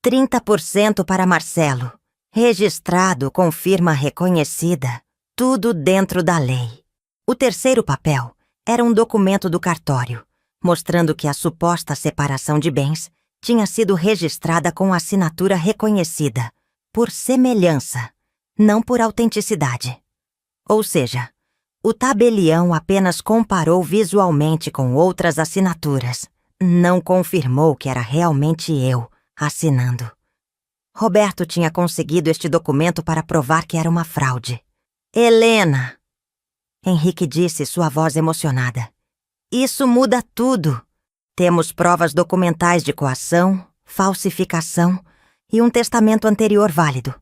30% para Marcelo. Registrado com firma reconhecida, tudo dentro da lei. O terceiro papel era um documento do cartório, mostrando que a suposta separação de bens tinha sido registrada com assinatura reconhecida, por semelhança, não por autenticidade. Ou seja, o tabelião apenas comparou visualmente com outras assinaturas, não confirmou que era realmente eu assinando. Roberto tinha conseguido este documento para provar que era uma fraude. Helena! Henrique disse, sua voz emocionada. Isso muda tudo. Temos provas documentais de coação, falsificação e um testamento anterior válido.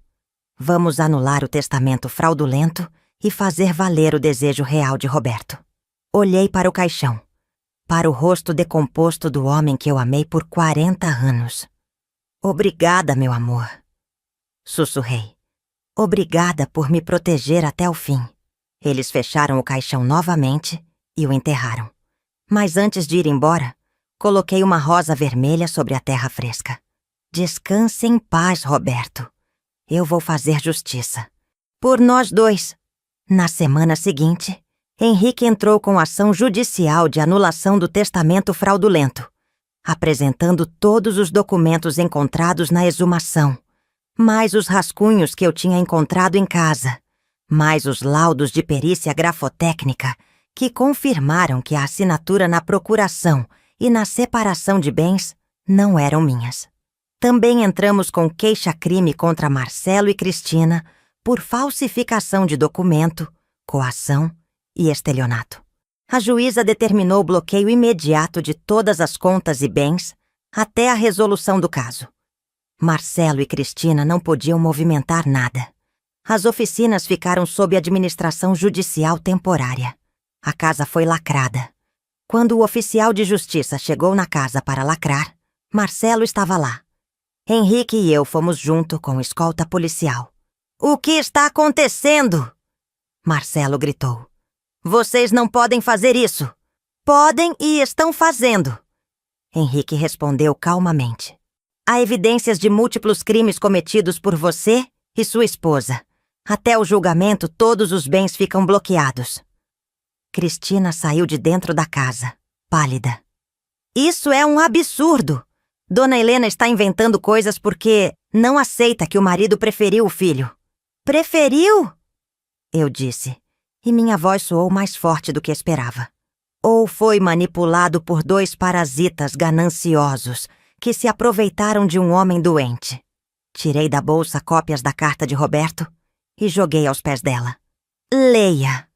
Vamos anular o testamento fraudulento e fazer valer o desejo real de Roberto. Olhei para o caixão, para o rosto decomposto do homem que eu amei por 40 anos. Obrigada, meu amor. Sussurrei. Obrigada por me proteger até o fim. Eles fecharam o caixão novamente e o enterraram. Mas antes de ir embora, coloquei uma rosa vermelha sobre a terra fresca. Descanse em paz, Roberto. Eu vou fazer justiça. Por nós 2. Na semana seguinte, Henrique entrou com ação judicial de anulação do testamento fraudulento, apresentando todos os documentos encontrados na exumação, mais os rascunhos que eu tinha encontrado em casa, mais os laudos de perícia grafotécnica que confirmaram que a assinatura na procuração e na separação de bens não eram minhas. Também entramos com queixa-crime contra Marcelo e Cristina por falsificação de documento, coação e estelionato. A juíza determinou o bloqueio imediato de todas as contas e bens até a resolução do caso. Marcelo e Cristina não podiam movimentar nada. As oficinas ficaram sob administração judicial temporária. A casa foi lacrada. Quando o oficial de justiça chegou na casa para lacrar, Marcelo estava lá. Henrique e eu fomos junto com escolta policial. "O que está acontecendo?" Marcelo gritou. "Vocês não podem fazer isso." "Podem e estão fazendo." Henrique respondeu calmamente. "Há evidências de múltiplos crimes cometidos por você e sua esposa. Até o julgamento, todos os bens ficam bloqueados." Cristina saiu de dentro da casa, pálida. "Isso é um absurdo. Dona Helena está inventando coisas porque não aceita que o marido preferiu o filho." "Preferiu?" eu disse, e minha voz soou mais forte do que esperava. "Ou foi manipulado por 2 parasitas gananciosos que se aproveitaram de um homem doente." Tirei da bolsa cópias da carta de Roberto e joguei aos pés dela. "Leia.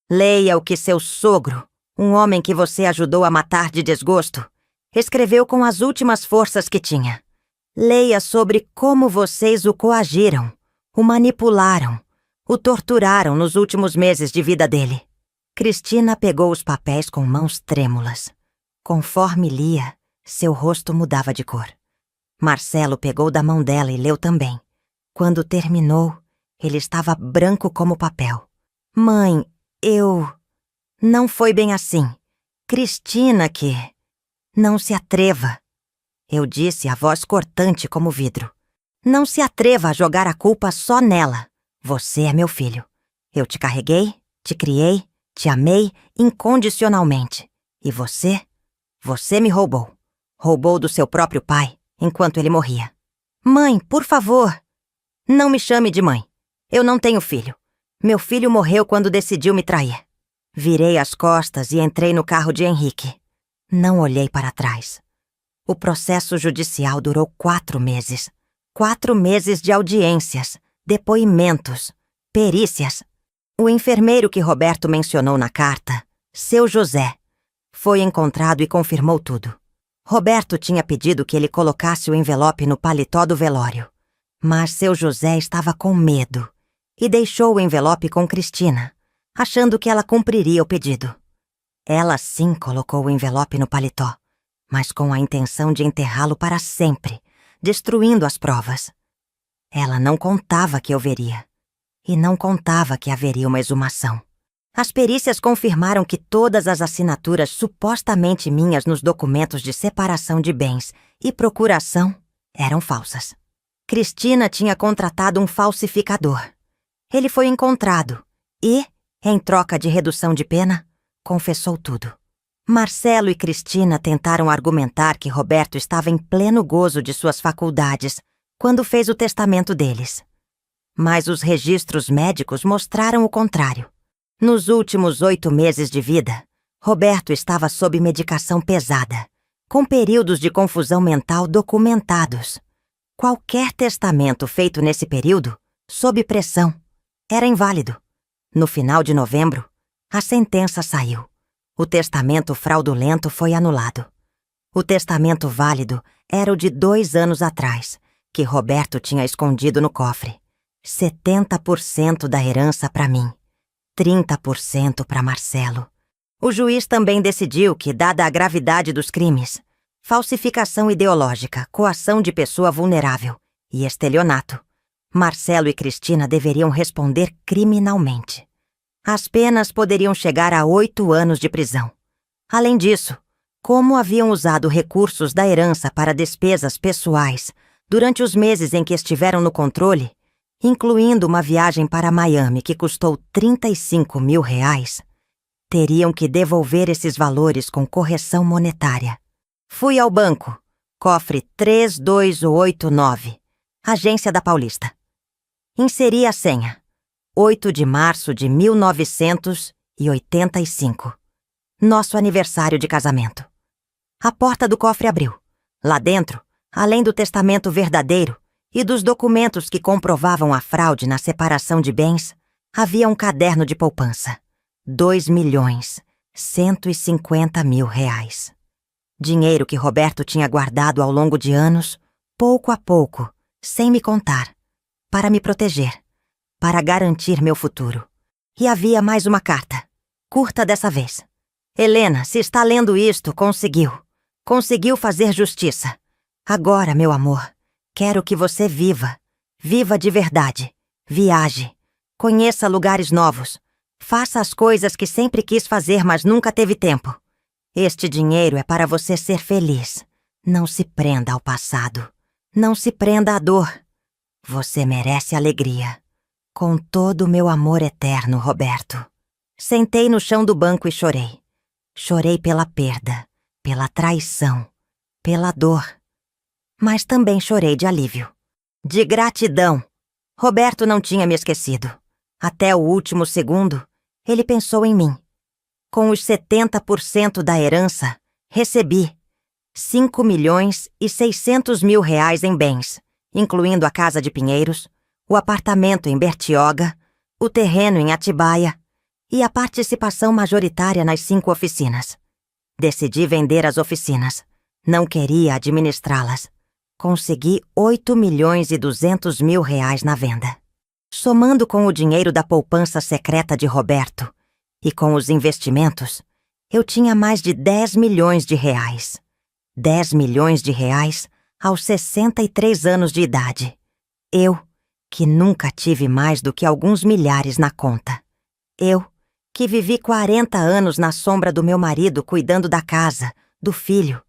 Leia o que seu sogro, um homem que você ajudou a matar de desgosto, escreveu com as últimas forças que tinha. Leia sobre como vocês o coagiram, o manipularam, o torturaram nos últimos meses de vida dele." Cristina pegou os papéis com mãos trêmulas. Conforme lia, seu rosto mudava de cor. Marcelo pegou da mão dela e leu também. Quando terminou, ele estava branco como papel. Mãe, Não foi bem assim. Cristina que... Não se atreva. Eu disse a voz cortante como vidro. Não se atreva a jogar a culpa só nela. Você é meu filho. Eu te carreguei, te criei, te amei incondicionalmente. E você? Você me roubou. Roubou do seu próprio pai, enquanto ele morria. Mãe, por favor. Não me chame de mãe. Eu não tenho filho. Meu filho morreu quando decidiu me trair. Virei as costas e entrei no carro de Henrique. Não olhei para trás. O processo judicial durou 4 meses. 4 meses de audiências, depoimentos, perícias. O enfermeiro que Roberto mencionou na carta, seu José, foi encontrado e confirmou tudo. Roberto tinha pedido que ele colocasse o envelope no paletó do velório. Mas seu José estava com medo e deixou o envelope com Cristina, achando que ela cumpriria o pedido. Ela sim colocou o envelope no paletó, mas com a intenção de enterrá-lo para sempre, destruindo as provas. Ela não contava que eu veria, e não contava que haveria uma exumação. As perícias confirmaram que todas as assinaturas supostamente minhas nos documentos de separação de bens e procuração eram falsas. Cristina tinha contratado um falsificador. Ele foi encontrado e, em troca de redução de pena, confessou tudo. Marcelo e Cristina tentaram argumentar que Roberto estava em pleno gozo de suas faculdades quando fez o testamento deles. Mas os registros médicos mostraram o contrário. Nos últimos 8 meses de vida, Roberto estava sob medicação pesada, com períodos de confusão mental documentados. Qualquer testamento feito nesse período, sob pressão, era inválido. No final de novembro, a sentença saiu. O testamento fraudulento foi anulado. O testamento válido era o de 2 anos atrás, que Roberto tinha escondido no cofre. 70% da herança para mim, 30% para Marcelo. O juiz também decidiu que, dada a gravidade dos crimes, falsificação ideológica, coação de pessoa vulnerável e estelionato, Marcelo e Cristina deveriam responder criminalmente. As penas poderiam chegar a 8 anos de prisão. Além disso, como haviam usado recursos da herança para despesas pessoais durante os meses em que estiveram no controle, incluindo uma viagem para Miami que custou R$35 mil, teriam que devolver esses valores com correção monetária. Fui ao banco, cofre 3289, agência da Paulista. Inseri a senha, 8 de março de 1985. Nosso aniversário de casamento. A porta do cofre abriu. Lá dentro, além do testamento verdadeiro e dos documentos que comprovavam a fraude na separação de bens, havia um caderno de poupança. R$2.150.000. Dinheiro que Roberto tinha guardado ao longo de anos, pouco a pouco, sem me contar, para me proteger, para garantir meu futuro. E havia mais uma carta, curta dessa vez. Helena, se está lendo isto, conseguiu. Conseguiu fazer justiça. Agora, meu amor, quero que você viva. Viva de verdade. Viaje. Conheça lugares novos. Faça as coisas que sempre quis fazer, mas nunca teve tempo. Este dinheiro é para você ser feliz. Não se prenda ao passado. Não se prenda à dor. Você merece alegria. Com todo o meu amor eterno, Roberto. Sentei no chão do banco e chorei. Chorei pela perda, pela traição, pela dor. Mas também chorei de alívio. De gratidão. Roberto não tinha me esquecido. Até o último segundo, ele pensou em mim. Com os 70% da herança, recebi R$5.600.000 em bens, incluindo a casa de Pinheiros, o apartamento em Bertioga, o terreno em Atibaia e a participação majoritária nas 5 oficinas. Decidi vender as oficinas. Não queria administrá-las. Consegui R$8.200.000 na venda. Somando com o dinheiro da poupança secreta de Roberto e com os investimentos, eu tinha mais de R$10 milhões. R$10 milhões aos 63 anos de idade. Eu, que nunca tive mais do que alguns milhares na conta. Eu, que vivi 40 anos na sombra do meu marido cuidando da casa, do filho,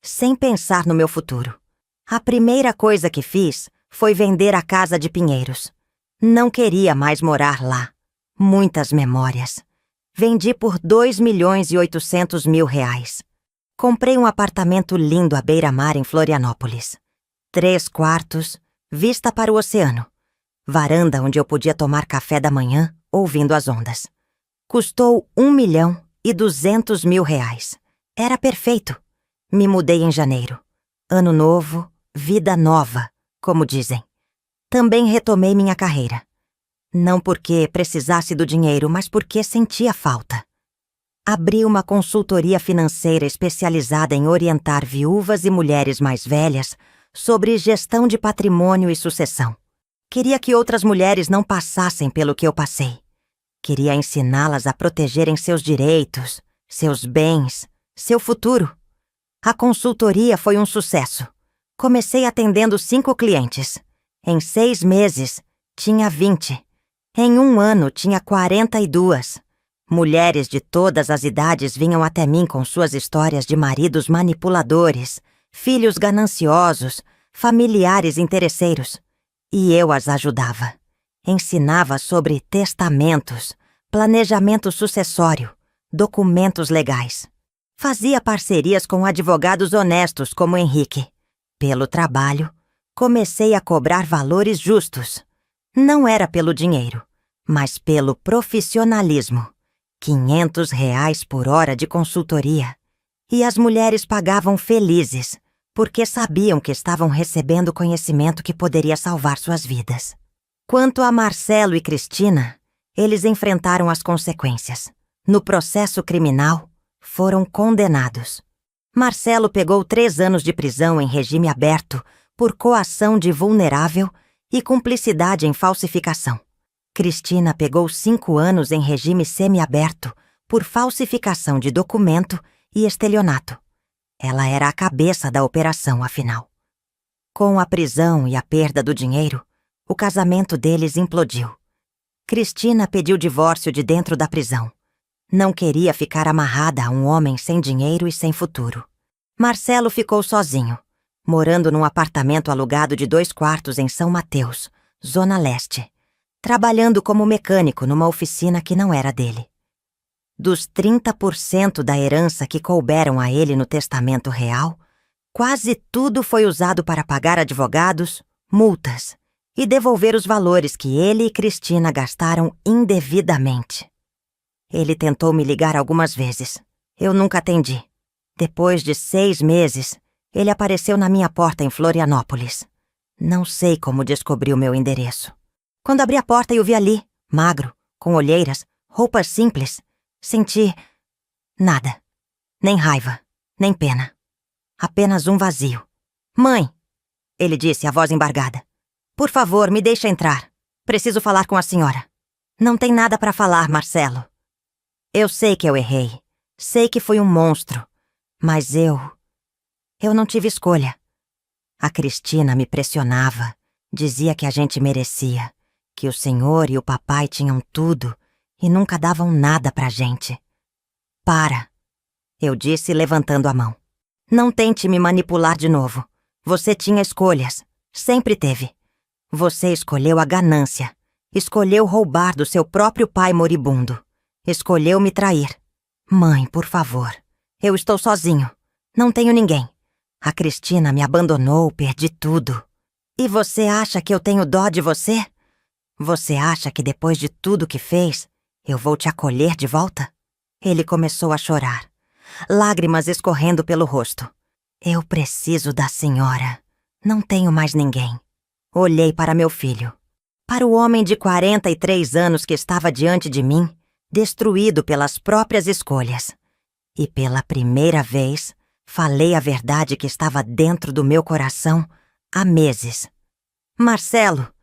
sem pensar no meu futuro. A primeira coisa que fiz foi vender a casa de Pinheiros. Não queria mais morar lá. Muitas memórias. Vendi por R$ 2.800.000. Comprei um apartamento lindo à beira-mar em Florianópolis. 3 quartos, vista para o oceano. Varanda onde eu podia tomar café da manhã, ouvindo as ondas. Custou R$ 1.200.000. Era perfeito. Me mudei em janeiro. Ano novo, vida nova, como dizem. Também retomei minha carreira. Não porque precisasse do dinheiro, mas porque sentia falta. Abri uma consultoria financeira especializada em orientar viúvas e mulheres mais velhas sobre gestão de patrimônio e sucessão. Queria que outras mulheres não passassem pelo que eu passei. Queria ensiná-las a protegerem seus direitos, seus bens, seu futuro. A consultoria foi um sucesso. Comecei atendendo 5 clientes. Em 6 meses, tinha 20. Em 1 ano, tinha 42. Mulheres de todas as idades vinham até mim com suas histórias de maridos manipuladores, filhos gananciosos, familiares interesseiros. E eu as ajudava. Ensinava sobre testamentos, planejamento sucessório, documentos legais. Fazia parcerias com advogados honestos como Henrique. Pelo trabalho, comecei a cobrar valores justos. Não era pelo dinheiro, mas pelo profissionalismo. R$ 500 por hora de consultoria. E as mulheres pagavam felizes, porque sabiam que estavam recebendo conhecimento que poderia salvar suas vidas. Quanto a Marcelo e Cristina, eles enfrentaram as consequências. No processo criminal, foram condenados. Marcelo pegou 3 anos de prisão em regime aberto por coação de vulnerável e cumplicidade em falsificação. Cristina pegou 5 anos em regime semiaberto por falsificação de documento e estelionato. Ela era a cabeça da operação, afinal. Com a prisão e a perda do dinheiro, o casamento deles implodiu. Cristina pediu divórcio de dentro da prisão. Não queria ficar amarrada a um homem sem dinheiro e sem futuro. Marcelo ficou sozinho, morando num apartamento alugado de 2 quartos em São Mateus, Zona Leste, trabalhando como mecânico numa oficina que não era dele. Dos 30% da herança que couberam a ele no testamento real, quase tudo foi usado para pagar advogados, multas e devolver os valores que ele e Cristina gastaram indevidamente. Ele tentou me ligar algumas vezes. Eu nunca atendi. Depois de 6 meses, ele apareceu na minha porta em Florianópolis. Não sei como descobriu meu endereço. Quando abri a porta e o vi ali, magro, com olheiras, roupas simples, senti nada. Nem raiva, nem pena. Apenas um vazio. "Mãe", ele disse, a voz embargada. "Por favor, me deixe entrar. Preciso falar com a senhora." "Não tem nada para falar, Marcelo. Eu sei que eu errei. Sei que fui um monstro. Mas eu não tive escolha. A Cristina me pressionava. Dizia que a gente merecia. Que o senhor e o papai tinham tudo e nunca davam nada pra gente." "Para", eu disse, levantando a mão. "Não tente me manipular de novo. Você tinha escolhas. Sempre teve. Você escolheu a ganância. Escolheu roubar do seu próprio pai moribundo. Escolheu me trair. Mãe, por favor. Eu estou sozinho. Não tenho ninguém. A Cristina me abandonou, perdi tudo. E você acha que eu tenho dó de você? Você acha que depois de tudo que fez, eu vou te acolher de volta?" Ele começou a chorar, lágrimas escorrendo pelo rosto. "Eu preciso da senhora. Não tenho mais ninguém." Olhei para meu filho. Para o homem de 43 anos que estava diante de mim, destruído pelas próprias escolhas. E pela primeira vez, falei a verdade que estava dentro do meu coração há meses. "Marcelo,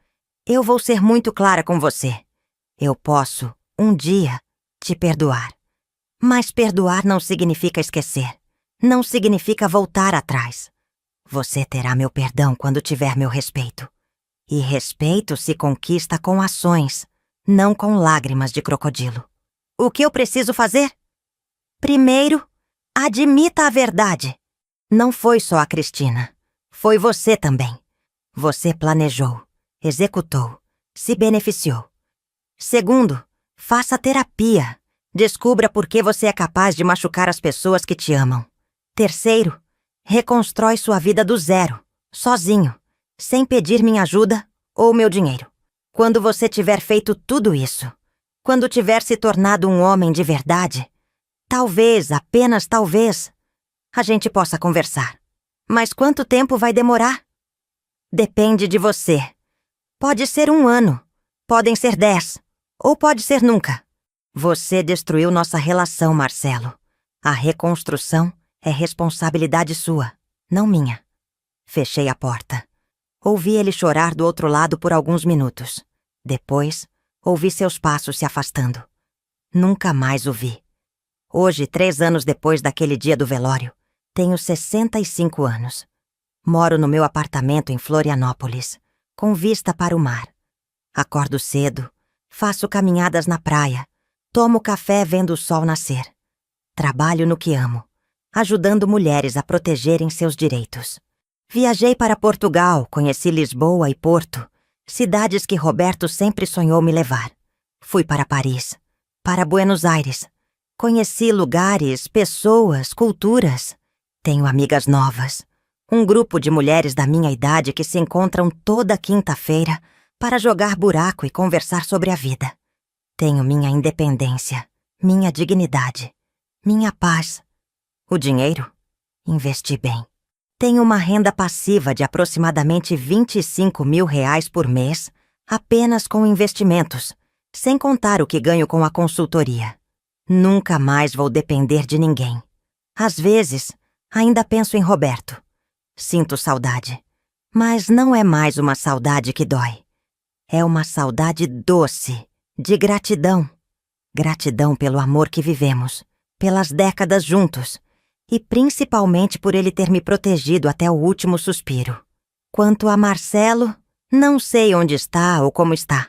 eu vou ser muito clara com você. Eu posso, um dia, te perdoar. Mas perdoar não significa esquecer. Não significa voltar atrás. Você terá meu perdão quando tiver meu respeito. E respeito se conquista com ações, não com lágrimas de crocodilo. O que eu preciso fazer? Primeiro, admita a verdade. Não foi só a Cristina. Foi você também. Você planejou, executou, se beneficiou. Segundo, faça terapia. Descubra por que você é capaz de machucar as pessoas que te amam. Terceiro, reconstrói sua vida do zero, sozinho, sem pedir minha ajuda ou meu dinheiro. Quando você tiver feito tudo isso, quando tiver se tornado um homem de verdade, talvez, apenas talvez, a gente possa conversar. Mas quanto tempo vai demorar? Depende de você. Pode ser 1 ano, podem ser 10, ou pode ser nunca. Você destruiu nossa relação, Marcelo. A reconstrução é responsabilidade sua, não minha. Fechei a porta. Ouvi ele chorar do outro lado por alguns minutos. Depois, ouvi seus passos se afastando. Nunca mais o vi. Hoje, 3 anos depois daquele dia do velório, tenho 65 anos. Moro no meu apartamento em Florianópolis, com vista para o mar. Acordo cedo, faço caminhadas na praia, tomo café vendo o sol nascer. Trabalho no que amo, ajudando mulheres a protegerem seus direitos. Viajei para Portugal, conheci Lisboa e Porto, cidades que Roberto sempre sonhou me levar. Fui para Paris, para Buenos Aires. Conheci lugares, pessoas, culturas. Tenho amigas novas. Um grupo de mulheres da minha idade que se encontram toda quinta-feira para jogar buraco e conversar sobre a vida. Tenho minha independência, minha dignidade, minha paz. O dinheiro? Investi bem. Tenho uma renda passiva de aproximadamente R$25 mil por mês, apenas com investimentos, sem contar o que ganho com a consultoria. Nunca mais vou depender de ninguém. Às vezes, ainda penso em Roberto. Sinto saudade, mas não é mais uma saudade que dói. É uma saudade doce, de gratidão. Gratidão pelo amor que vivemos, pelas décadas juntos, e principalmente por ele ter me protegido até o último suspiro. Quanto a Marcelo, não sei onde está ou como está.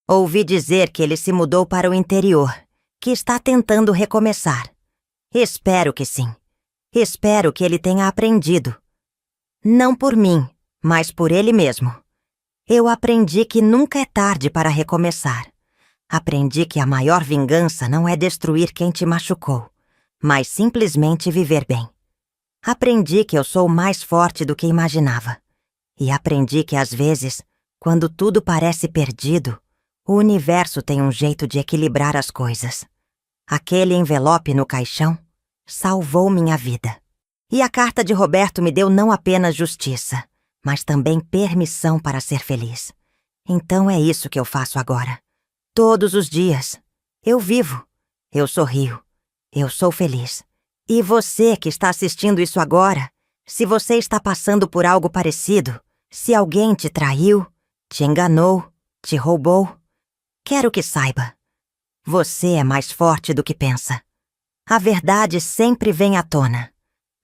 Ouvi dizer que ele se mudou para o interior, que está tentando recomeçar. Espero que sim. Espero que ele tenha aprendido. Não por mim, mas por ele mesmo. Eu aprendi que nunca é tarde para recomeçar. Aprendi que a maior vingança não é destruir quem te machucou, mas simplesmente viver bem. Aprendi que eu sou mais forte do que imaginava. E aprendi que às vezes, quando tudo parece perdido, o universo tem um jeito de equilibrar as coisas. Aquele envelope no caixão salvou minha vida. E a carta de Roberto me deu não apenas justiça, mas também permissão para ser feliz. Então é isso que eu faço agora. Todos os dias. Eu vivo. Eu sorrio. Eu sou feliz. E você que está assistindo isso agora, se você está passando por algo parecido, se alguém te traiu, te enganou, te roubou, quero que saiba. Você é mais forte do que pensa. A verdade sempre vem à tona.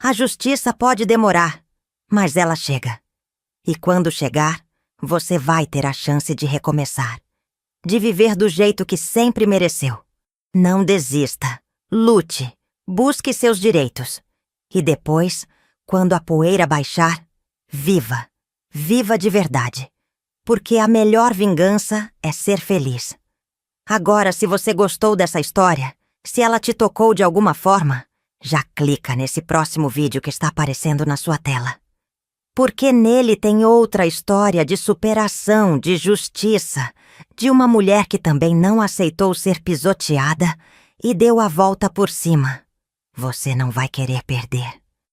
A justiça pode demorar, mas ela chega. E quando chegar, você vai ter a chance de recomeçar. De viver do jeito que sempre mereceu. Não desista. Lute. Busque seus direitos. E depois, quando a poeira baixar, viva. Viva de verdade. Porque a melhor vingança é ser feliz. Agora, se você gostou dessa história, se ela te tocou de alguma forma, já clica nesse próximo vídeo que está aparecendo na sua tela. Porque nele tem outra história de superação, de justiça, de uma mulher que também não aceitou ser pisoteada e deu a volta por cima. Você não vai querer perder.